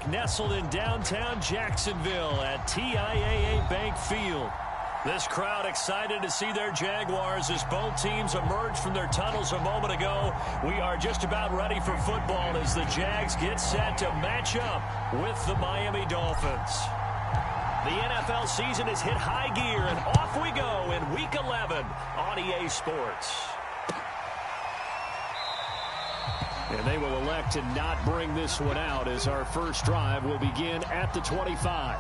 back nestled in downtown Jacksonville at TIAA Bank Field. This crowd excited to see their Jaguars as both teams emerged from their tunnels a moment ago. We are just about ready for football as the Jags get set to match up with the Miami Dolphins. The NFL season has hit high gear, and off we go in Week 11 on EA Sports. And they will elect to not bring this one out as our first drive will begin at the 25.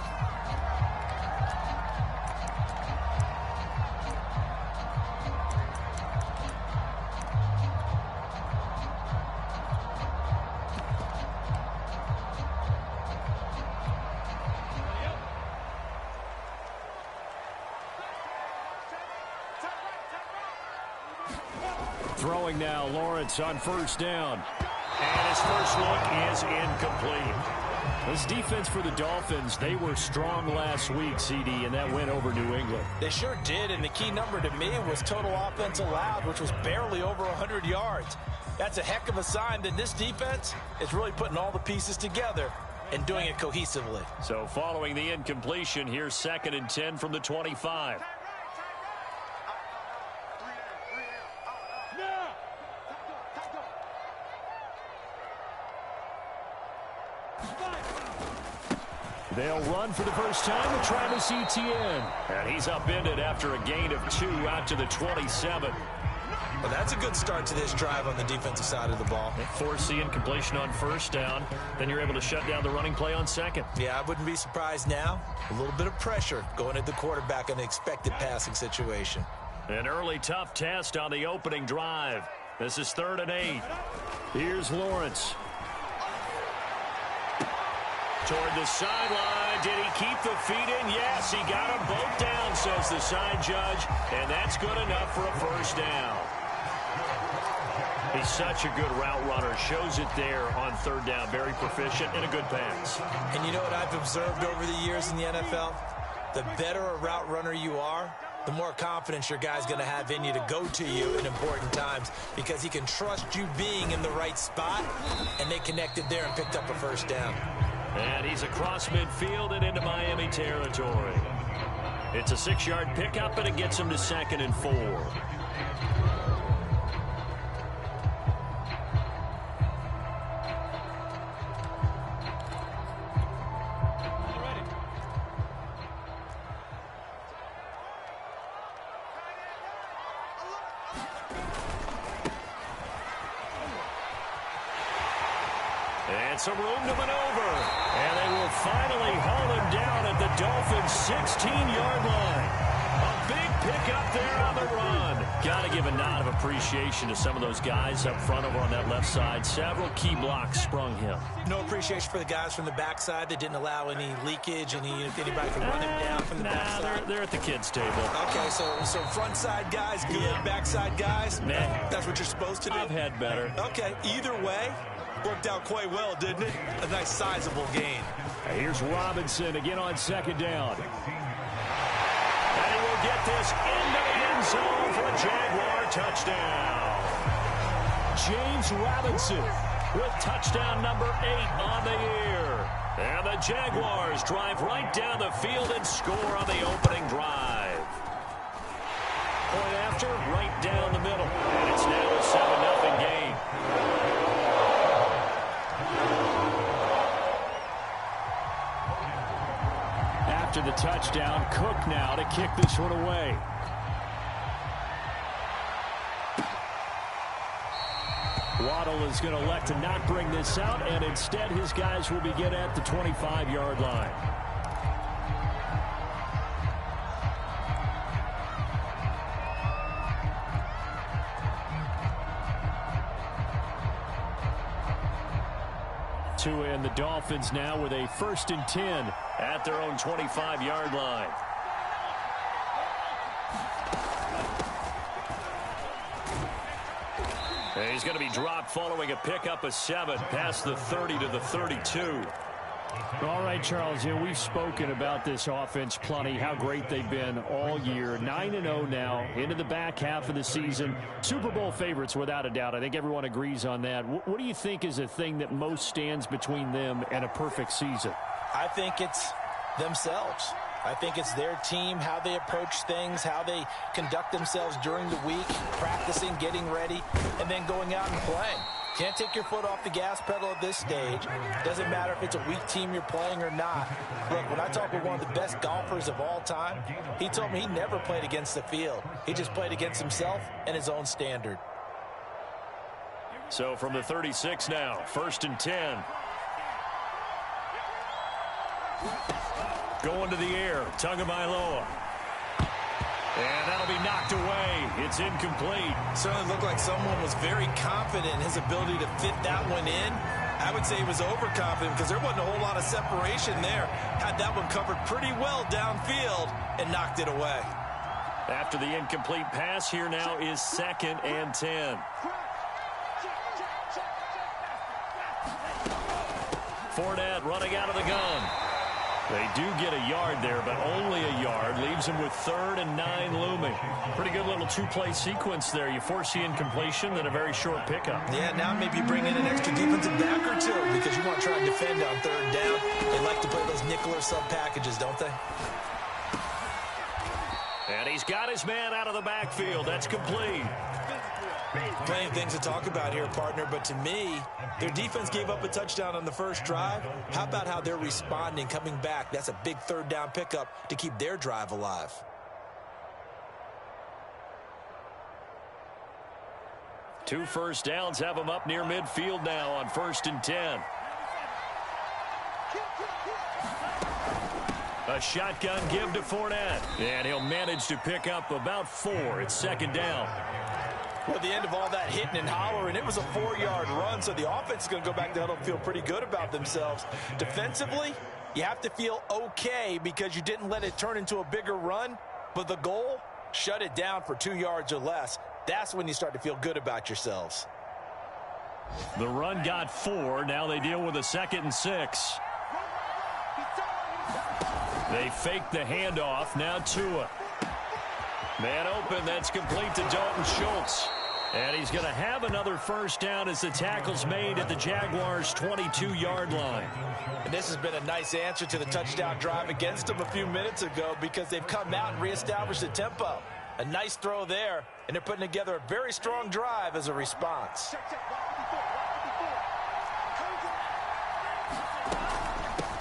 Throwing now, Lawrence on first down. And his first look is incomplete. This defense for the Dolphins, they were strong last week, CD, and that went over New England. They sure did, and the key number to me was total offense allowed, which was barely over 100 yards. That's a heck of a sign that this defense is really putting all the pieces together and doing it cohesively. So following the incompletion, here's 2nd and 10 from the 25. They'll run for the first time with Travis Etienne. And he's upended after a gain of 2 out to the 27. Well, that's a good start to this drive on the defensive side of the ball. Force the incompletion on first down. Then you're able to shut down the running play on second. Yeah, I wouldn't be surprised now. A little bit of pressure going at the quarterback in an expected passing situation. An early tough test on the opening drive. This is 3rd and 8. Here's Lawrence. Toward the sideline. Did he keep the feet in? Yes, he got them both down, says the side judge. And that's good enough for a first down. He's such a good route runner. Shows it there on 3rd down. Very proficient and a good pass. And you know what I've observed over the years in the NFL? The better a route runner you are, the more confidence your guy's going to have in you to go to you in important times because he can trust you being in the right spot, and they connected there and picked up a first down. And he's across midfield and into Miami territory. It's a 6-yard pickup, and it gets him to 2nd and 4. And some room to maneuver. And they will finally haul him down at the Dolphins' 16-yard line. A big pickup there on the run. Got to give a nod of appreciation to some of those guys up front over on that left side. Several key blocks sprung him. No appreciation for the guys from the backside that didn't allow any leakage, anybody could run him down from the backside. They're at the kids' table. Okay, so front side guys, good. Yeah. Backside guys, that's what you're supposed to do. I've had better. Okay, either way, worked out quite well, didn't it? A nice sizable gain. Here's Robinson again on 2nd down. And he will get this into the end zone for a Jaguar touchdown. James Robinson with touchdown number 8 on the year. And the Jaguars drive right down the field and score on the opening drive. Point after, right down the middle. And it's now a 7-0 game. After the touchdown, Cook now to kick this one away. Waddle is going to elect to not bring this out, and instead his guys will begin at the 25-yard line. And the Dolphins now with a 1st and 10 at their own 25-yard line. And he's going to be dropped following a pickup of 7 past the 30 to the 32. All right, Charles, we've spoken about this offense plenty, how great they've been all year. 9-0 now, into the back half of the season. Super Bowl favorites, without a doubt. I think everyone agrees on that. What do you think is the thing that most stands between them and a perfect season? I think it's themselves. I think it's their team, how they approach things, how they conduct themselves during the week, practicing, getting ready, and then going out and playing. Can't take your foot off the gas pedal at this stage. Doesn't matter if it's a weak team you're playing or not. Look, when I talk with one of the best golfers of all time, he told me he never played against the field. He just played against himself and his own standard. So from the 36 now, 1st and 10. Going to the air, Tagovailoa. And that'll be knocked away. It's incomplete. Certainly looked like someone was very confident in his ability to fit that one in. I would say he was overconfident because there wasn't a whole lot of separation there. Had that one covered pretty well downfield and knocked it away. After the incomplete pass, here now is 2nd and 10. Fournette running out of the gun. They do get a yard there, but only a yard. Leaves them with 3rd and 9 looming. Pretty good little two-play sequence there. You force the incompletion, then a very short pickup. Yeah, now maybe you bring in an extra defensive back or two because you want to try and defend on 3rd down. They like to play those nickel or sub packages, don't they? And he's got his man out of the backfield. That's complete. Plenty of things to talk about here, partner, but to me, their defense gave up a touchdown on the first drive. How about how they're responding, coming back? That's a big 3rd down pickup to keep their drive alive. Two first downs have them up near midfield now on 1st and 10. A shotgun give to Fournette. And he'll manage to pick up about 4. It's 2nd down. Well, at the end of all that hitting and hollering, it was a 4-yard run, so the offense is going to go back to huddle and feel pretty good about themselves. Defensively, you have to feel okay because you didn't let it turn into a bigger run, but the goal, shut it down for 2 yards or less. That's when you start to feel good about yourselves. The run got 4. Now they deal with a 2nd and 6. They fake the handoff. Now Tua. Man open, that's complete to Dalton Schultz. And he's going to have another first down as the tackle's made at the Jaguars' 22-yard line. And this has been a nice answer to the touchdown drive against them a few minutes ago because they've come out and reestablished the tempo. A nice throw there, and they're putting together a very strong drive as a response.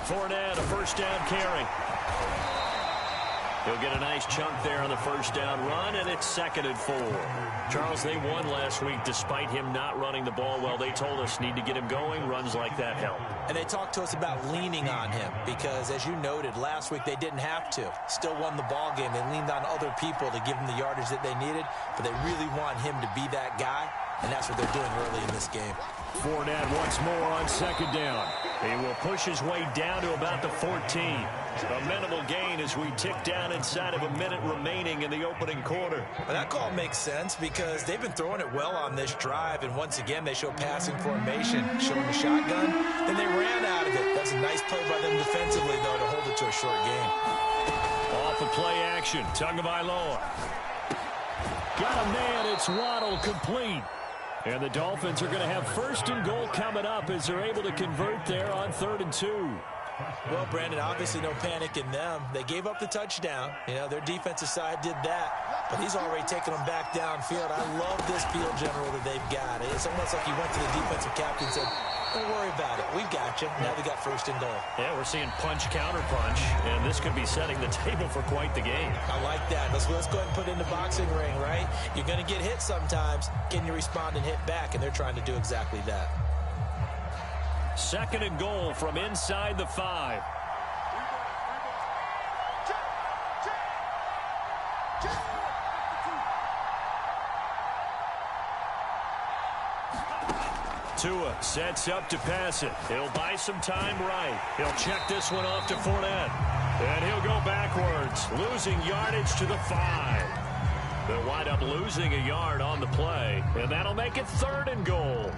Fournette, a first down carry. He'll get a nice chunk there on the first down run, and it's 2nd and 4. Charles, they won last week despite him not running the ball well. They told us need to get him going. Runs like that help. And they talked to us about leaning on him because, as you noted, last week they didn't have to. Still won the ball game. They leaned on other people to give them the yardage that they needed, but they really want him to be that guy, and that's what they're doing early in this game. Fournette once more on 2nd down. He will push his way down to about the 14. A minimal gain as we tick down inside of a minute remaining in the opening quarter. Well, that call makes sense because they've been throwing it well on this drive, and once again they show passing formation, showing the shotgun. Then they ran out of it. That's a nice play by them defensively, though, to hold it to a short game. Off of play action, Tagovailoa. Got a man, it's Waddle, complete. And the Dolphins are going to have 1st and goal coming up as they're able to convert there on 3rd and 2. Well, Brandon, obviously no panic in them. They gave up the touchdown. You know, their defensive side did that. But he's already taken them back downfield. I love this field general that they've got. It's almost like he went to the defensive captain and said, don't worry about it. We've got you. Now they got 1st and goal. Yeah, we're seeing punch, counter punch, and this could be setting the table for quite the game. I like that. Let's go ahead and put it in the boxing ring, right? You're going to get hit sometimes. Can you respond and hit back? And they're trying to do exactly that. 2nd and goal from inside the 5. Tua sets up to pass it. He'll buy some time right. He'll check this one off to Fournette. And he'll go backwards, losing yardage to the 5. They'll wind up losing a yard on the play, and that'll make it 3rd and goal.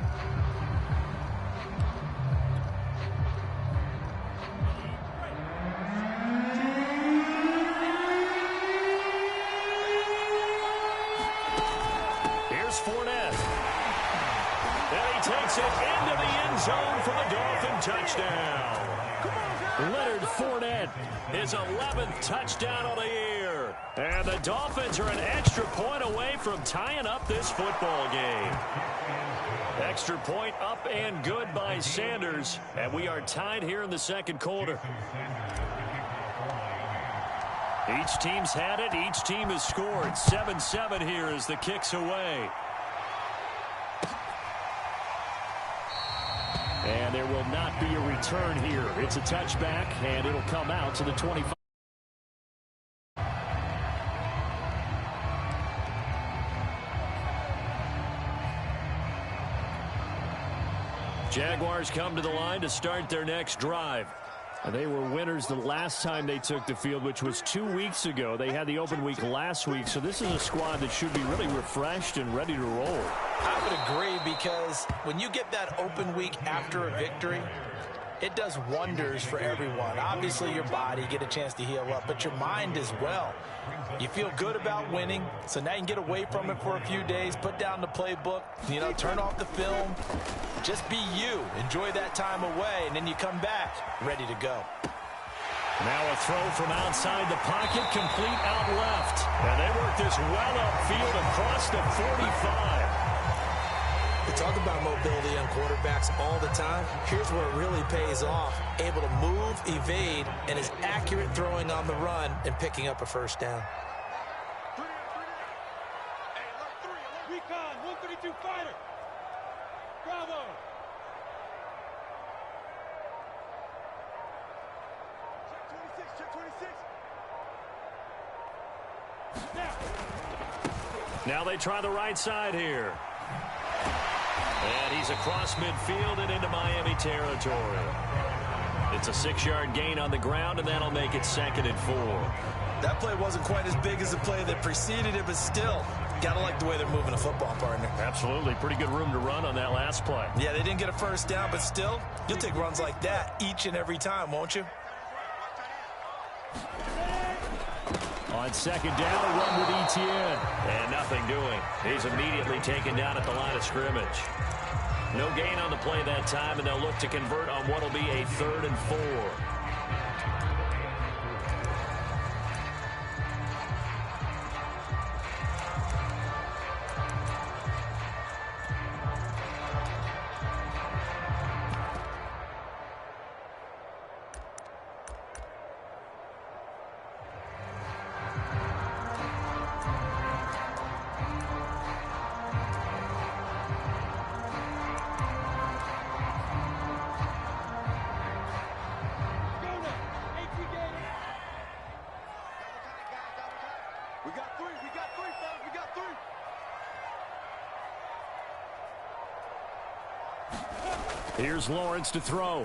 gets it into the end zone for the Dolphin touchdown. Leonard Fournette, his 11th touchdown of the year. And the Dolphins are an extra point away from tying up this football game. Extra point up and good by Sanders. And we are tied here in the second quarter. Each team's had it. Each team has scored. 7-7 here as the kick's away. And there will not be a return here. It's a touchback, and it'll come out to the 25. Jaguars come to the line to start their next drive. They were winners the last time they took the field, which was 2 weeks ago. They had the open week last week, so this is a squad that should be really refreshed and ready to roll. I would agree, because when you get that open week after a victory, it does wonders for everyone. Obviously, your body, get a chance to heal up, but your mind as well. You feel good about winning, so now you can get away from it for a few days, put down the playbook, turn off the film. Just be you. Enjoy that time away, and then you come back ready to go. Now a throw from outside the pocket, complete out left. And they work this well upfield across the 45. We talk about mobility on quarterbacks all the time. Here's where it really pays off. Able to move, evade, and is accurate throwing on the run and picking up a first down. Recon, 132 fighter. Bravo. Check 26. Now they try the right side here. And he's across midfield and into Miami territory. It's a 6-yard gain on the ground, and that'll make it 2nd and 4. That play wasn't quite as big as the play that preceded it, but still, gotta like the way they're moving a football, partner. Absolutely. Pretty good room to run on that last play. Yeah, they didn't get a first down, but still, you'll take runs like that each and every time, won't you? On 2nd down, a run with Etienne. And nothing doing. He's immediately taken down at the line of scrimmage. No gain on the play that time, and they'll look to convert on what will be a 3rd and 4. Here's Lawrence to throw.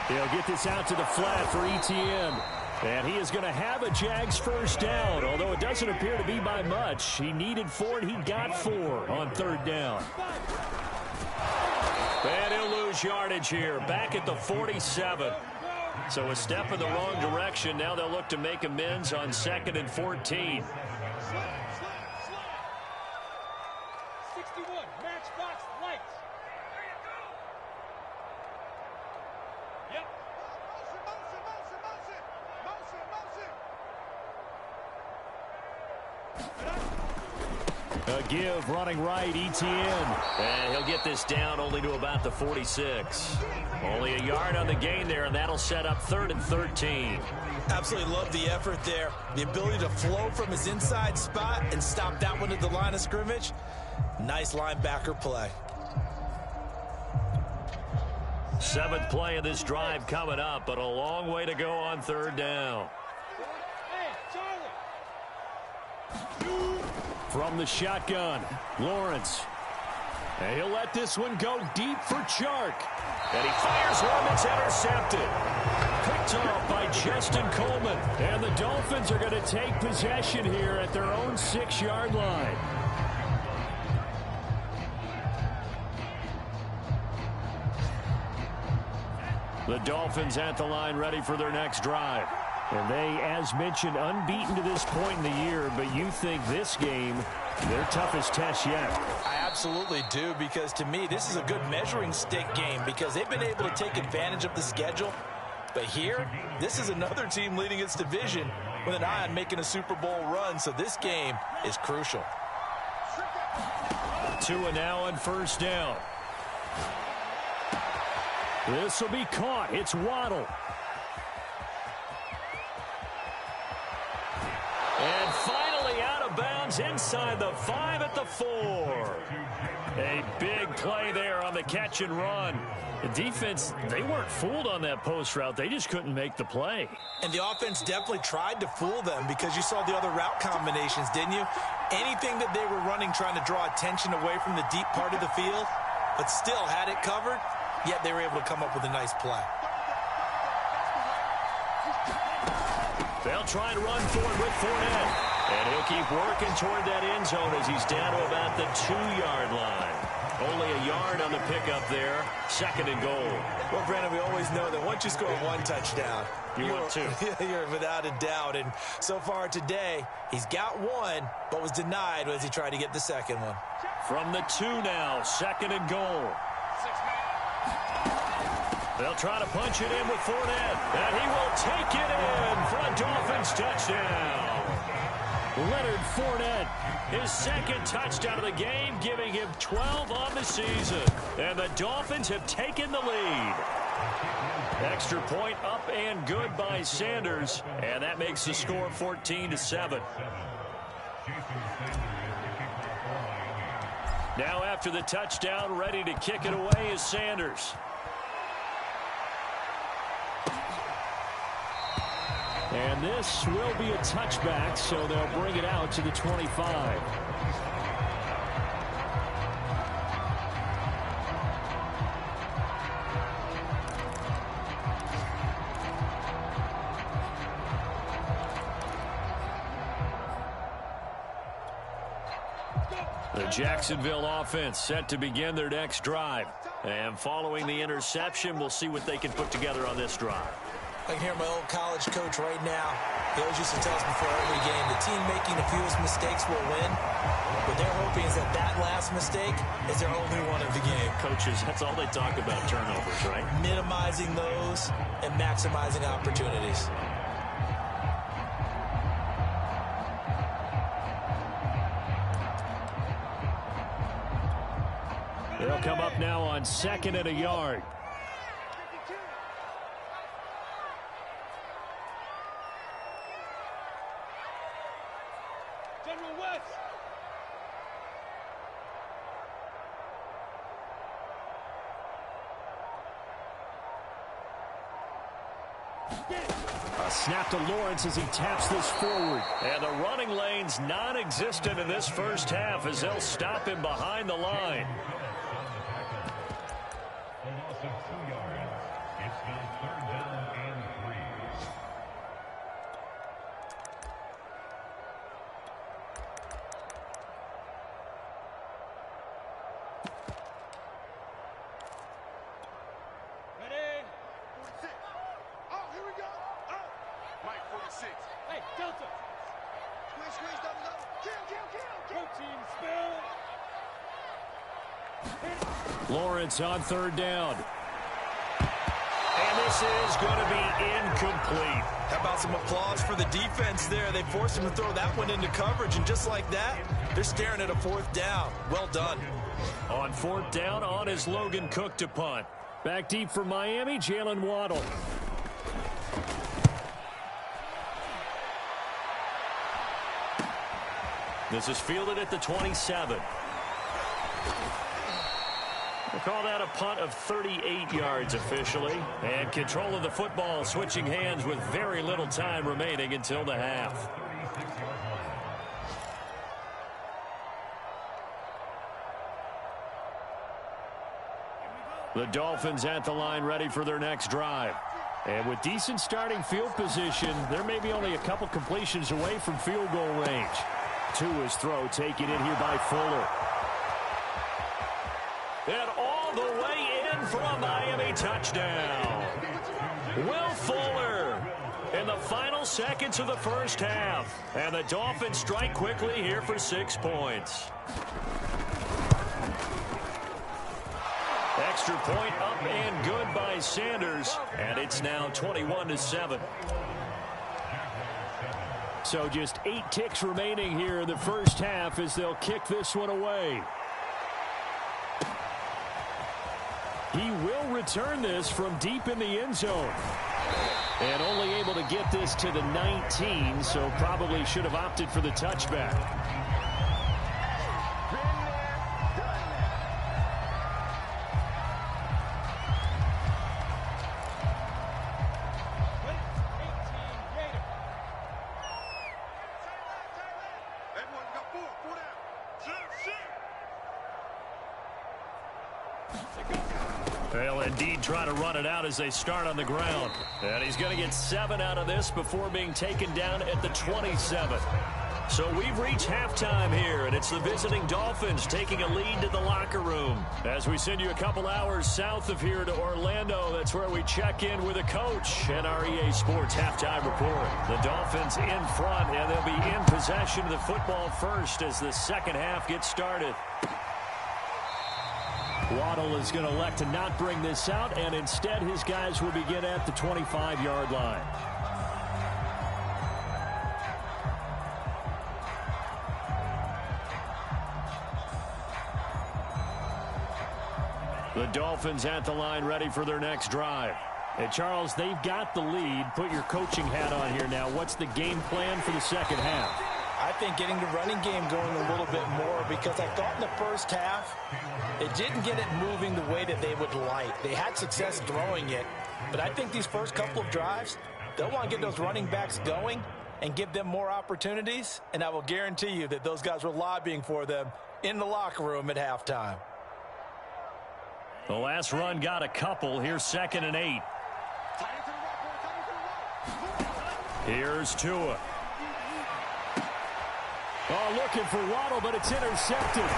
He'll get this out to the flat for Etienne. And he is going to have a Jags first down, although it doesn't appear to be by much. He needed 4, and he got 4 on 3rd down. And he'll lose yardage here, back at the 47. So a step in the wrong direction. Now they'll look to make amends on 2nd and 14. 61, matchbox lights. Yep. A give running right, Etienne. And he'll get this down only to about the 46. Only a yard on the gain there, and that'll set up 3rd and 13. Absolutely love the effort there. The ability to flow from his inside spot and stop that one at the line of scrimmage. Nice linebacker play. 7th play of this drive coming up, but a long way to go on 3rd down. Hey, Charlie. From the shotgun, Lawrence. And he'll let this one go deep for Chark. And he fires one that's intercepted. Picked off by Justin Coleman. And the Dolphins are going to take possession here at their own 6-yard line. The Dolphins at the line ready for their next drive. And they, as mentioned, unbeaten to this point in the year, but you think this game, their toughest test yet. I absolutely do, because to me, this is a good measuring stick game because they've been able to take advantage of the schedule. But here, this is another team leading its division with an eye on making a Super Bowl run, so this game is crucial. Tua now on first down. This will be caught. It's Waddle. And finally out of bounds inside the 5 at the 4. A big play there on the catch and run. The defense, they weren't fooled on that post route. They just couldn't make the play. And the offense definitely tried to fool them because you saw the other route combinations, didn't you? Anything that they were running trying to draw attention away from the deep part of the field, but still had it covered, yet they were able to come up with a nice play. They'll try and run forward with Fournette. And he'll keep working toward that end zone as he's down to about the 2-yard line. Only a yard on the pickup there. 2nd and goal. Well, Brandon, we always know that once you score 1 touchdown, you want 2. You're without a doubt. And so far today, he's got 1, but was denied as he tried to get the 2nd one. From the 2 now, 2nd and goal. They'll try to punch it in with Fournette. And he will take it in for a Dolphins touchdown. Leonard Fournette, his 2nd touchdown of the game, giving him 12 on the season. And the Dolphins have taken the lead. Extra point up and good by Sanders. And that makes the score 14-7. Now after the touchdown, ready to kick it away is Sanders. And this will be a touchback, so they'll bring it out to the 25. The Jacksonville offense set to begin their next drive. And following the interception, we'll see what they can put together on this drive. I can hear my old college coach right now. He always used to tell us before every game, the team making the fewest mistakes will win. What they're hoping is that that last mistake is their only one of the game. Coaches, that's all they talk about, turnovers, right? Minimizing those and maximizing opportunities. They'll come up now on 2nd and a yard. A snap to Lawrence as he taps this forward. And the running lane's non-existent in this first half as they'll stop him behind the line. Lawrence on 3rd down. And this is going to be incomplete. How about some applause for the defense there? They forced him to throw that one into coverage, and just like that, they're staring at a 4th down. Well done. On 4th down, on is Logan Cook to punt. Back deep for Miami, Jalen Waddle. This is fielded at the 27. We'll call that a punt of 38 yards officially. And control of the football switching hands with very little time remaining until the half. The Dolphins at the line ready for their next drive. And with decent starting field position, they're maybe only a couple completions away from field goal range. Tua's throw taken in here by Fuller. And all the way in for a Miami touchdown. Will Fuller in the final seconds of the first half. And the Dolphins strike quickly here for 6 points. extra point up and good by Sanders, and it's now 21-7. So just 8 ticks remaining here in the first half as they'll kick this one away. He will return this from deep in the end zone. And only able to get this to the 19, so probably should have opted for the touchback. They'll indeed try to run it out as they start on the ground. And he's going to get 7 out of this before being taken down at the 27. So we've reached halftime here, and it's the visiting Dolphins taking a lead to the locker room. As we send you a couple hours south of here to Orlando, that's where we check in with a coach and our EA Sports halftime report. The Dolphins in front, and they'll be in possession of the football first as the second half gets started. Waddle is going to elect to not bring this out, and instead his guys will begin at the 25-yard line. The Dolphins at the line ready for their next drive. Hey, Charles, they've got the lead. Put your coaching hat on here now. What's the game plan for the second half? I think getting the running game going a little bit more, because I thought in the first half it didn't get it moving the way that they would like. They had success throwing it, but I think these first couple of drives, they'll want to get those running backs going and give them more opportunities, and I will guarantee you that those guys were lobbying for them in the locker room at halftime. The last run got a couple. Here's 2nd and 8. Here's Tua. Oh, looking for Waddle, but it's intercepted.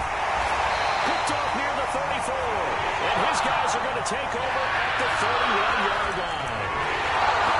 Picked off near the 34. And his guys are going to take over at the 31-yard line.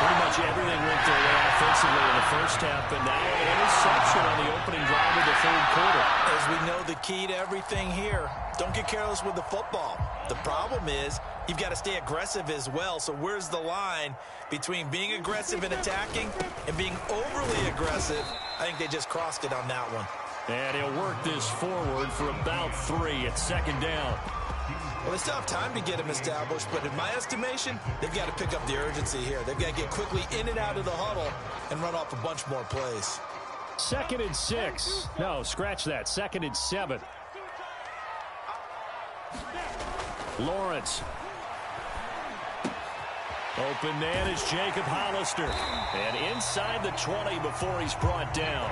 Pretty much everything went their way offensively in the first half, but now an interception on the opening drive of the third quarter. As we know, the key to everything here, don't get careless with the football. The problem is you've got to stay aggressive as well. So where's the line between being aggressive and attacking and being overly aggressive? I think they just crossed it on that one. And he'll work this forward for about 3 at 2nd down. Well, they still have time to get him established, but in my estimation, they've got to pick up the urgency here. They've got to get quickly in and out of the huddle and run off a bunch more plays. 2nd and 6. No, scratch that. 2nd and 7. Lawrence. Open man is Jacob Hollister. And inside the 20 before he's brought down.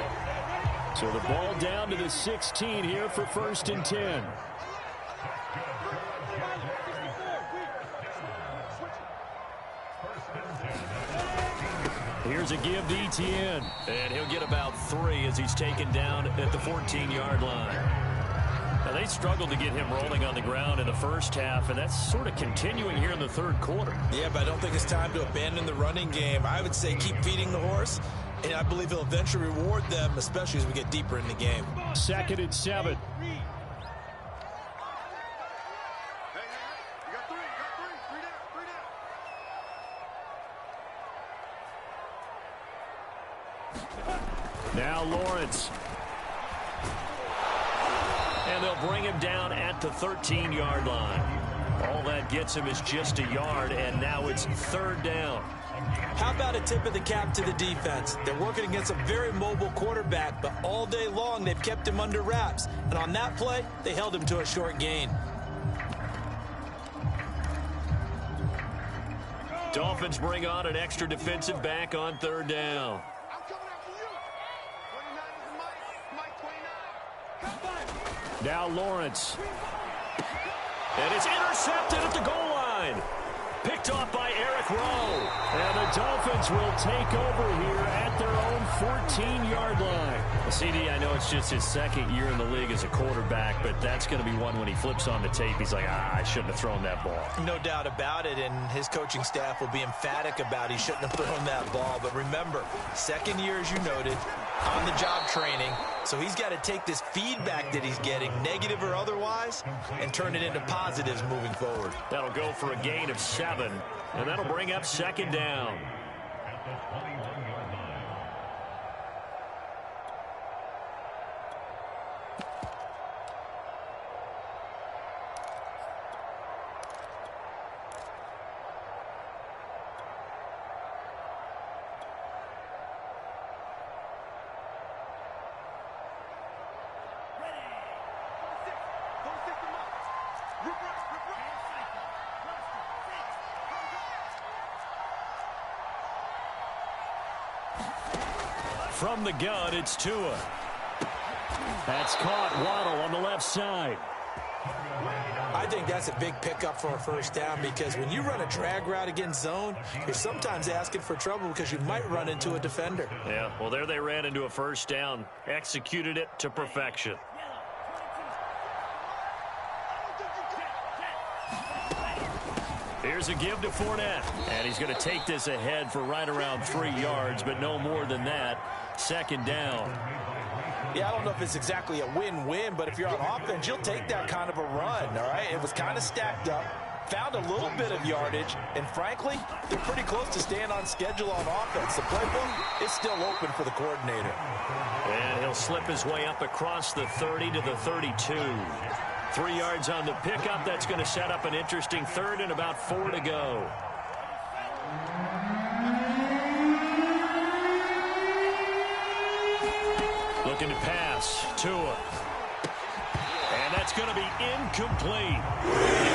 So the ball down to the 16 here for 1st and 10. Here's a give to Etienne. And he'll get about 3 as he's taken down at the 14-yard line. Now, they struggled to get him rolling on the ground in the first half, and that's sort of continuing here in the third quarter. Yeah, but I don't think it's time to abandon the running game. I would say keep feeding the horse, and I believe he'll eventually reward them, especially as we get deeper in the game. 2nd and 7. Now Lawrence. And they'll bring him down at the 13-yard line. All that gets him is just a yard, and now it's 3rd down. How about a tip of the cap to the defense? They're working against a very mobile quarterback, but all day long they've kept him under wraps. And on that play, they held him to a short gain. Dolphins bring on an extra defensive back on 3rd down. Now Lawrence. And it's intercepted at the goal line. Picked off by Eric Rowe. And the Dolphins will take over here at their own 14-yard line. Well, CD, I know it's just his 2nd year in the league as a quarterback, but that's going to be one when he flips on the tape. He's like, I shouldn't have thrown that ball. No doubt about it, and his coaching staff will be emphatic about he shouldn't have thrown that ball. But remember, 2nd year, as you noted, on-the-job training. So he's got to take this feedback that he's getting, negative or otherwise, and turn it into positives moving forward. That'll go for a gain of 7, and that'll bring up second down. From the gun, it's Tua. That's caught. Waddle on the left side. I think that's a big pickup for a first down because when you run a drag route against zone, you're sometimes asking for trouble because you might run into a defender. Yeah, well, there they ran into a first down. Executed it to perfection. Here's a give to Fournette. And he's going to take this ahead for right around 3 yards, but no more than that. Second down. Yeah, I don't know if it's exactly a win-win, but if you're on offense, you'll take that kind of a run, all right? It was kind of stacked up, found a little bit of yardage, and frankly, they're pretty close to staying on schedule on offense. The playbook is still open for the coordinator. And he'll slip his way up across the 30 to the 32. 3 yards on the pickup. That's going to set up an interesting third and about 4 to go. Looking to pass. Tua. And that's going to be incomplete.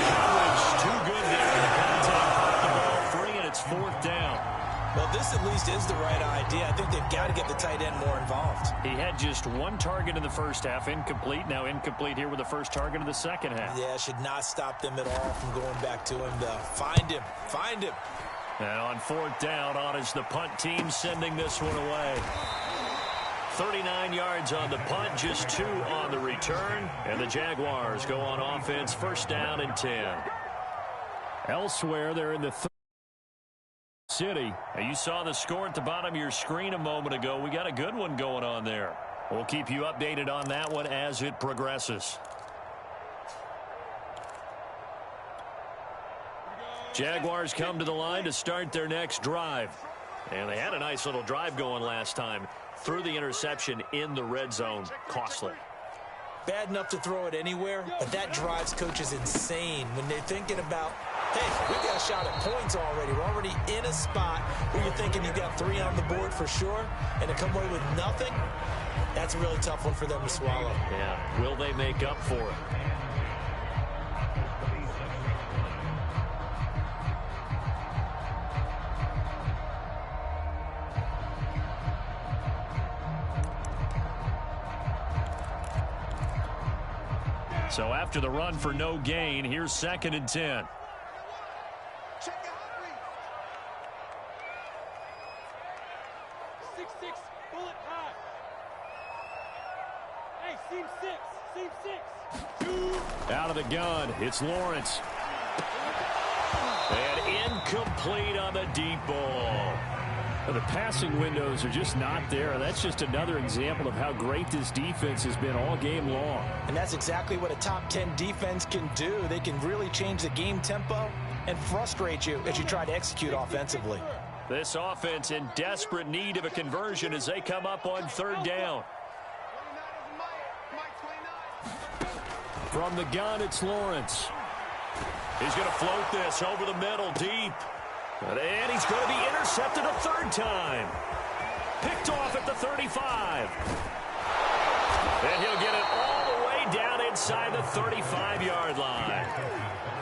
Coverage too good there. The contact caught the ball free, and it's 4th down. Well, this at least is the right idea. I think they've got to get the tight end more involved. He had just 1 target in the first half, incomplete. Now incomplete here with the first target of the second half. Yeah, should not stop them at all from going back to him, though. Find him. Find him. And on 4th down, on is the punt team sending this one away. 39 yards on the punt, just 2 on the return. And the Jaguars go on offense, first down and 10. Elsewhere, they're in the city. Now, you saw the score at the bottom of your screen a moment ago. We got a good one going on there. We'll keep you updated on that one as it progresses. Jaguars come to the line to start their next drive. And they had a nice little drive going last time. Threw the interception in the red zone. Costly. Bad enough to throw it anywhere, but that drives coaches insane when they're thinking about, hey, we got a shot at points already. We're already in a spot where you're thinking you got 3 on the board for sure, and to come away with nothing, that's a really tough one for them to swallow. Yeah, will they make up for it? So after the run for no gain, here's 2nd and 10. Check it out, please. 6-6, bullet high. Hey, seam 6. 2. Out of the gun, it's Lawrence. And incomplete on the deep ball. The passing windows are just not there. That's just another example of how great this defense has been all game long. And that's exactly what a top 10 defense can do. They can really change the game tempo and frustrate you as you try to execute offensively. This offense in desperate need of a conversion as they come up on 3rd down. From the gun, it's Lawrence. He's going to float this over the middle deep. And he's going to be intercepted a 3rd time. Picked off at the 35. And he'll get it all the way down inside the 35-yard line.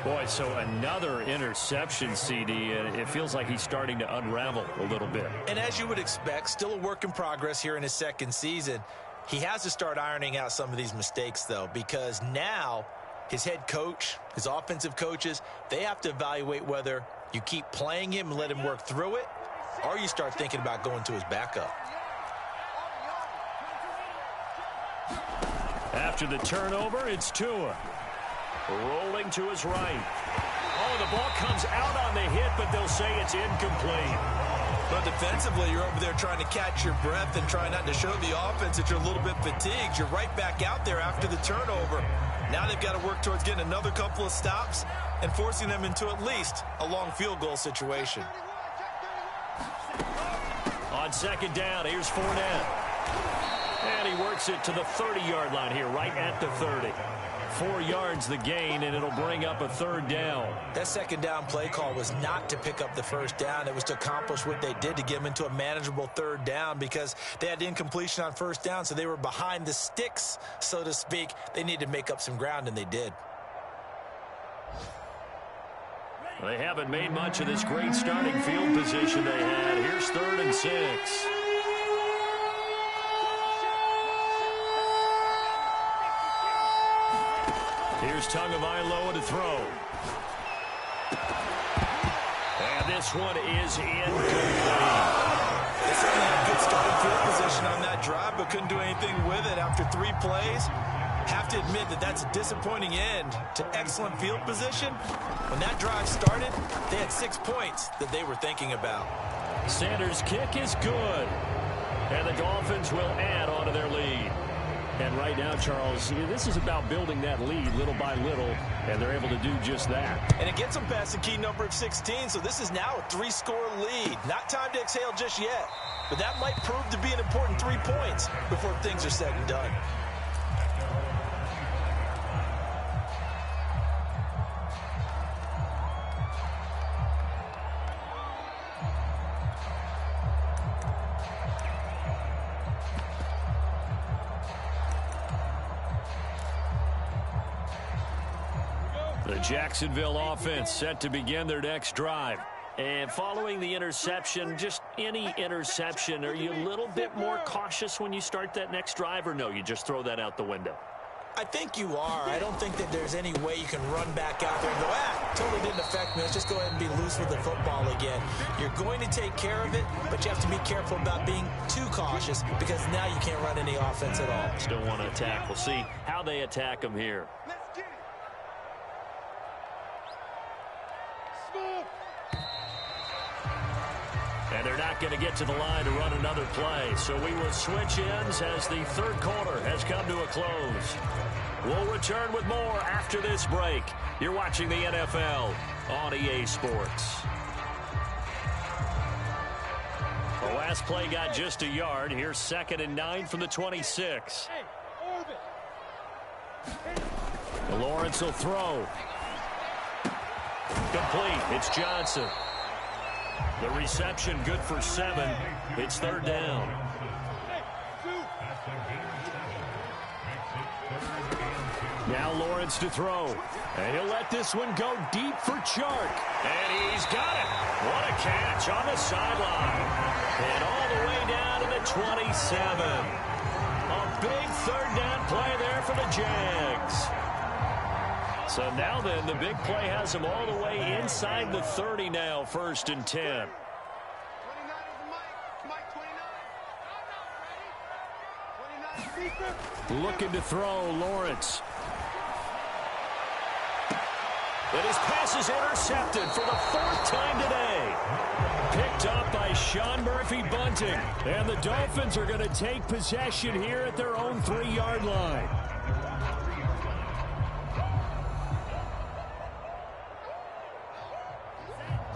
Boy, so another interception, CD, and it feels like he's starting to unravel a little bit. And as you would expect, still a work in progress here in his 2nd season. He has to start ironing out some of these mistakes, though, because now his head coach, his offensive coaches, they have to evaluate whether you keep playing him and let him work through it, or you start thinking about going to his backup. After the turnover, it's Tua. Rolling to his right. Oh, the ball comes out on the hit, but they'll say it's incomplete. But defensively, you're over there trying to catch your breath and try not to show the offense that you're a little bit fatigued. You're right back out there after the turnover. Now they've got to work towards getting another couple of stops and forcing them into at least a long field goal situation. On second down, here's Fournette. And he works it to the 30-yard line here, right at the 30. 4 yards the gain, and it'll bring up a third down. That second down play call was not to pick up the first down. It was to accomplish what they did to get them into a manageable third down because they had incompletion on first down, so they were behind the sticks, so to speak. They needed to make up some ground, and they did. They haven't made much of this great starting field position they had. Here's 3rd and 6. Here's Tagovailoa to throw. And this one is incomplete. They certainly had good starting field position on that drive, but couldn't do anything with it after 3 plays. Have to admit that that's a disappointing end to excellent field position. When that drive started, they had 6 points that they were thinking about. Sanders' kick is good. And the Dolphins will add on to their lead. And right now, Charles, this is about building that lead little by little, and they're able to do just that. And it gets them past the key number of 16, so this is now a 3-score lead. Not time to exhale just yet, but that might prove to be an important 3 points before things are said and done. The Jacksonville offense set to begin their next drive. And following the interception, just any interception, are you a little bit more cautious when you start that next drive, or no, you just throw that out the window? I think you are. I don't think that there's any way you can run back out there and go, totally didn't affect me. Let's just go ahead and be loose with the football again. You're going to take care of it, but you have to be careful about being too cautious because now you can't run any offense at all. Still want to attack. We'll see how they attack them here. And they're not going to get to the line to run another play. So we will switch ends as the third quarter has come to a close. We'll return with more after this break. You're watching the NFL on EA Sports. The last play got just a yard. Here's 2nd and 9 from the 26. Lawrence will throw. Complete. It's Johnson. The reception good for 7. It's 3rd down. Now Lawrence to throw. And he'll let this one go deep for Chark. And he's got it. What a catch on the sideline. And all the way down to the 27. A big 3rd down play there for the Jags. So now then, the big play has them all the way inside the 30 now, 1st and 10. Looking to throw, Lawrence. But his pass is intercepted for the 4th time today. Picked up by Sean Murphy-Bunting. And the Dolphins are going to take possession here at their own 3-yard line.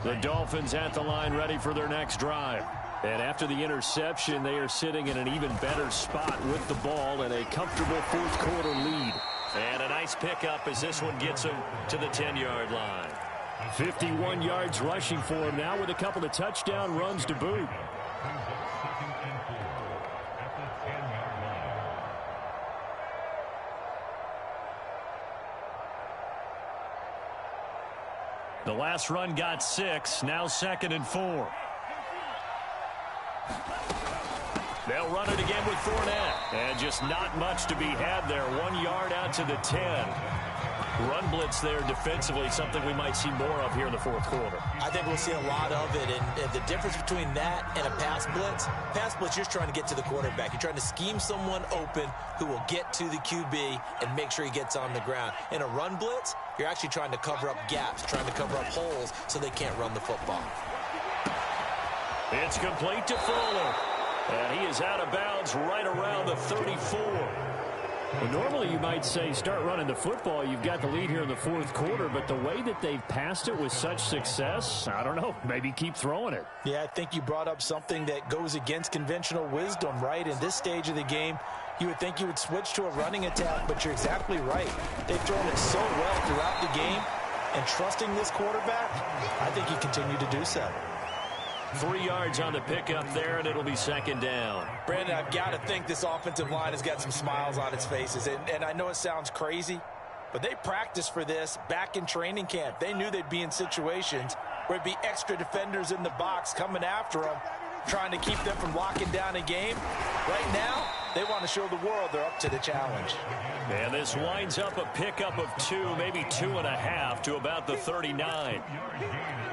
The Dolphins at the line ready for their next drive. And after the interception, they are sitting in an even better spot with the ball and a comfortable 4th quarter lead. And a nice pickup as this one gets them to the 10-yard line. 51 yards rushing for him now with a couple of touchdown runs to boot. The last run got 6, now 2nd and 4. They'll run it again with Fournette. And just not much to be had there. 1 yard out to the 10. Run blitz there defensively, something we might see more of here in the 4th quarter. I think we'll see a lot of it, and the difference between that and a pass blitz, you're trying to get to the quarterback. You're trying to scheme someone open who will get to the QB and make sure he gets on the ground. In a run blitz, you're actually trying to cover up gaps, trying to cover up holes so they can't run the football. It's complete to Fuller. And he is out of bounds right around the 34. Well, normally you might say start running the football. You've got the lead here in the fourth quarter, but the way that they've passed it with such success, I don't know, maybe keep throwing it. Yeah, I think you brought up something that goes against conventional wisdom, right? In this stage of the game, you would think you would switch to a running attack, but you're exactly right. They've thrown it so well throughout the game, and trusting this quarterback, I think you continue to do so. 3 yards on the pickup there, and it'll be second down. Brandon, I've got to think this offensive line has got some smiles on its faces. And I know it sounds crazy, but they practiced for this back in training camp. They knew they'd be in situations where it'd be extra defenders in the box coming after them, trying to keep them from locking down a game. Right now, they want to show the world they're up to the challenge. And this winds up a pickup of 2, maybe 2.5 to about the 39.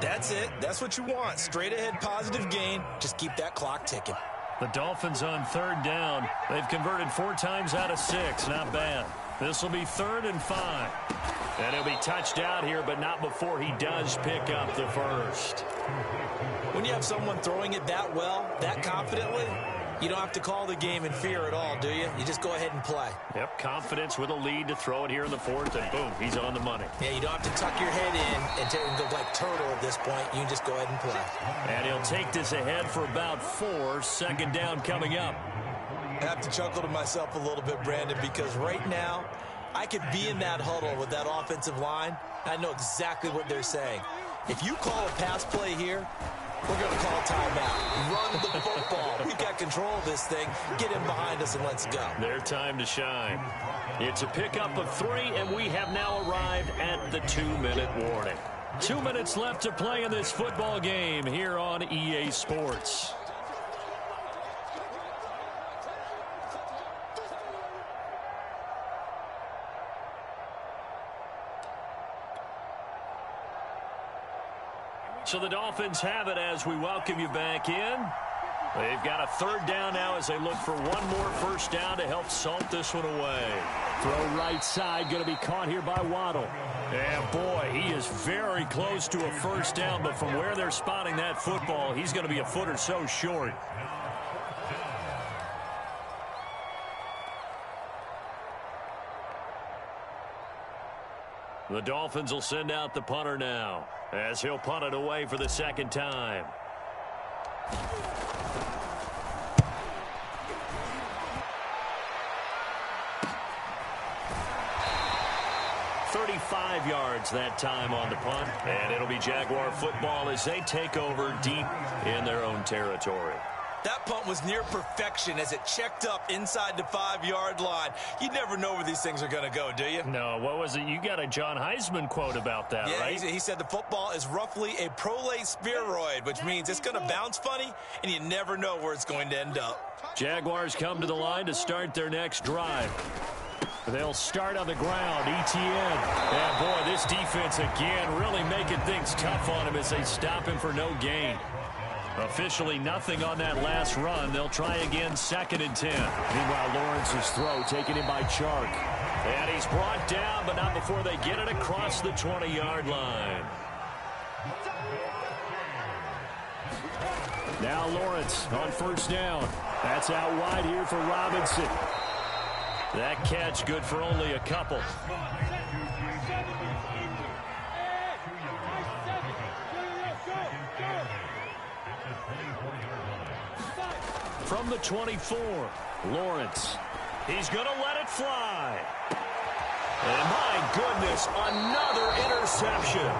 That's it. That's what you want. Straight ahead positive gain. Just keep that clock ticking. The Dolphins on third down. They've converted 4 times out of 6. Not bad. This will be 3rd and 5. And he'll be touched out here, but not before he does pick up the first. When you have someone throwing it that well, that confidently, you don't have to call the game in fear at all, do you? You just go ahead and play. Yep, confidence with a lead to throw it here in the 4th, and boom, he's on the money. Yeah, you don't have to tuck your head in and go like turtle at this point. You can just go ahead and play. And he'll take this ahead for about 4. Second down coming up. I have to chuckle to myself a little bit, Brandon, because right now, I could be in that huddle with that offensive line. I know exactly what they're saying. If you call a pass play here, we're going to call timeout. Run the football. We've got control of this thing. Get in behind us and let's go. Their time to shine. It's a pickup of 3, and we have now arrived at the 2-minute warning. 2 minutes left to play in this football game here on EA Sports. So the Dolphins have it as we welcome you back in. They've got a 3rd down now as they look for one more first down to help salt this one away. Throw right side, going to be caught here by Waddle. And boy, he is very close to a first down, but from where they're spotting that football, he's going to be a foot or so short. The Dolphins will send out the punter now, as he'll punt it away for the 2nd time. "35 yards that time on the punt, and it'll be Jaguar football as they take over deep in their own territory. That punt was near perfection as it checked up inside the 5-yard line. You never know where these things are going to go, do you? No, what was it? You got a John Heisman quote about that, yeah, right? He said the football is roughly a prolate spheroid, which means it's going to bounce funny, and you never know where it's going to end up. Jaguars come to the line to start their next drive. They'll start on the ground. ETN. And, boy, this defense again really making things tough on him as they stop him for no gain. Officially nothing on that last run. They'll try again 2nd and 10. Meanwhile, Lawrence's throw taken in by Chark. And he's brought down, but not before they get it across the 20-yard line. Now Lawrence on first down. That's out wide here for Robinson. That catch good for only a couple. From the 24, Lawrence. He's going to let it fly. And my goodness, another interception.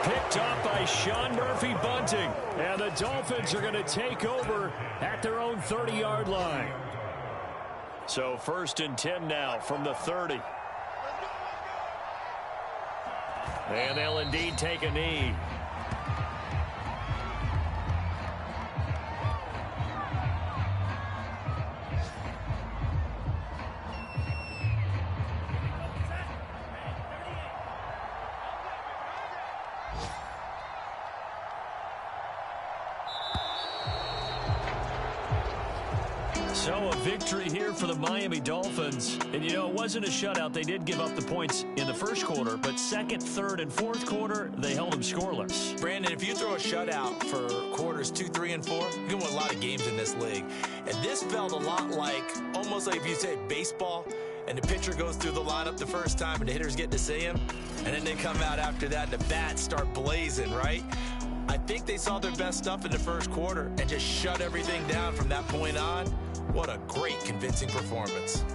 Picked up by Sean Murphy-Bunting. And the Dolphins are going to take over at their own 30-yard line. So 1st and 10 now from the 30. And they'll indeed take a knee. So a victory here for the Miami Dolphins. And, you know, it wasn't a shutout. They did give up the points in the first quarter, but second, third, and fourth quarter, they held them scoreless. Brandon, if you throw a shutout for quarters 2, 3, and 4, you can win a lot of games in this league. And this felt a lot like, almost like if you say baseball, and the pitcher goes through the lineup the first time and the hitters get to see him, and then they come out after that and the bats start blazing, right? I think they saw their best stuff in the first quarter and just shut everything down from that point on. What a great, convincing performance.